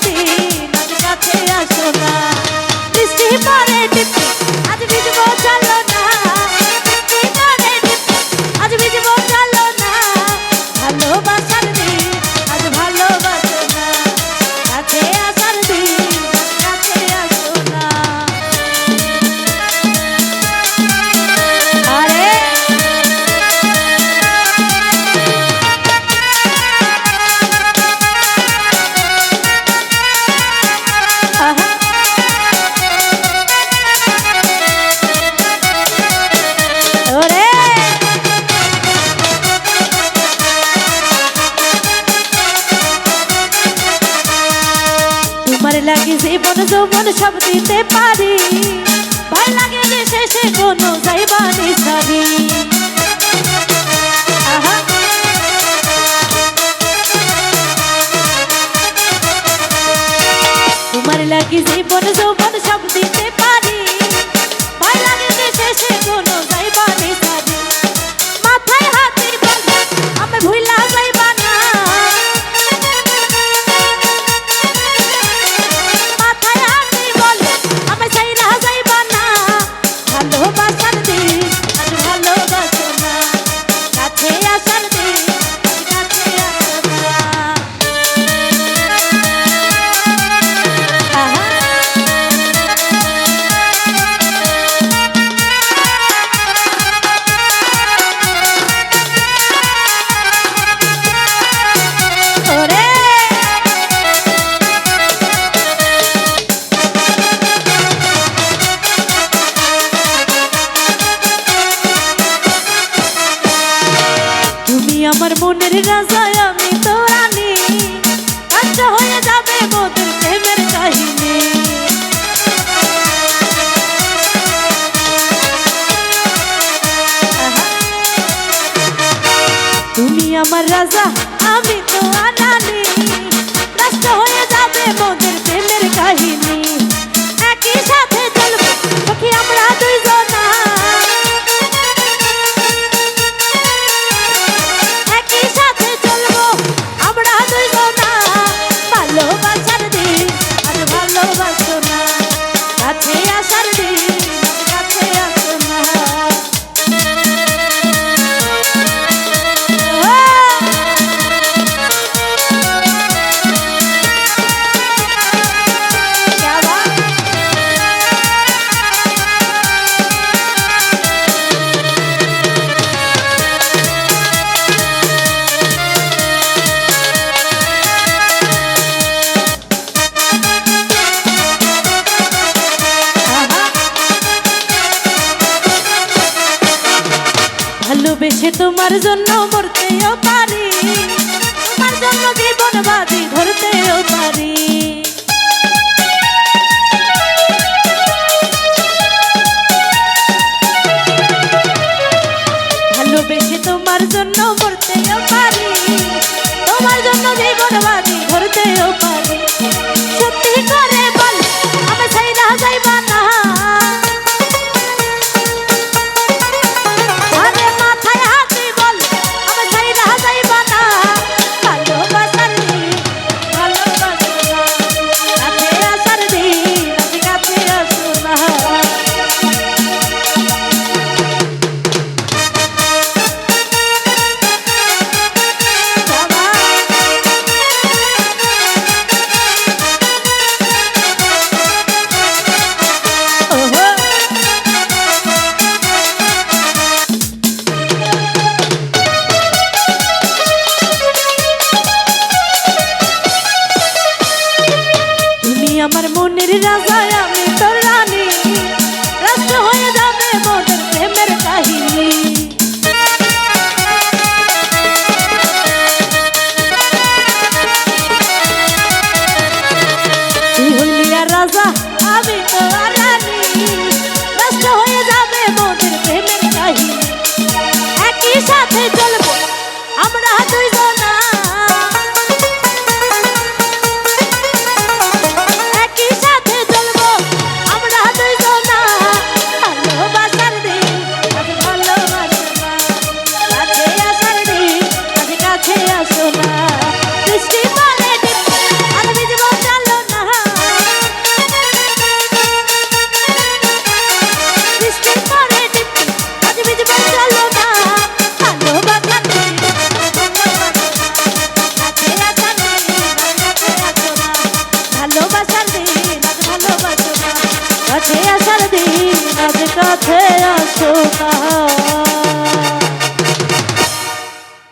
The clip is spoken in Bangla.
দিন আজ কাছে আসো না। বৃষ্টি পরে টিপে আজ ভিজবো চলো না, বৃষ্টি পরে টিপে আজ ভিজবো চলো না। ভালোবাসার দিন আজ ভালোবাসো না, কাছে আসার দিন কাছে আসো না। আরে তোমার লাগে জীবন যৌবন সব দিতে পারি, ভয় লাগে যে শেষে কোনো যাইবানি সারি। তোমার লাগে জীবন যৌবন সব দিতে পারি, ভয় লাগে যে শেষে কোনো যাইবানি সারি। মাথায় হাতের বাঁধা আমি ভুইলা যাইবা না, মাথায় হাতের বলে আমি ছাইরা যাইবা না। ভালোবাসার দিন আজ ভালোবাসো না, কাছে আসার দিন কাছে আসো না। আমার মনের রাজা আমি তো রানী, কাঁচা হয়ে যাবে মোদের প্রেমের কাহিনী। তুমি আমার রাজা আমি তো রানী, কাঁচা হয়ে যাবে মোদের প্রেমের কাহিনী। একই সাথে চলবো সখী আমরা দুইজনা, ভালোবাসার দিন আজ ভালোবাসো না, কাছে আসার দিন কাছে আসো না। ভালোবেসে তোমার জন্য মরতেও পারি, তোমার জন্য জীবন বাজি ধরতেও পারি। ভালোবেসে তোমার জন্য মরতেও পারি, তোমার জন্য জীবন বাজি ধরতেও পারি। সত্যি করে বল আমি ছাইরা যাইবা না, আমার মনের রাজা আমি তো রানী, রাষ্ট্র হয়ে যাবে মোদের প্রেমের কাহিনী। তুই হইলি রাজা আমি তো রানী, রাষ্ট্র হয়ে যাবে মোদের প্রেমের কাহিনী। একই সাথে চলবো আমরা দুইজনা, আসো না। বৃষ্টি পরে টিপে আর ভিজবো চলো ভালোবাসার দিন আজ ভালোবাসো না, কাছে আসার দিন আজ কাছে আসো না।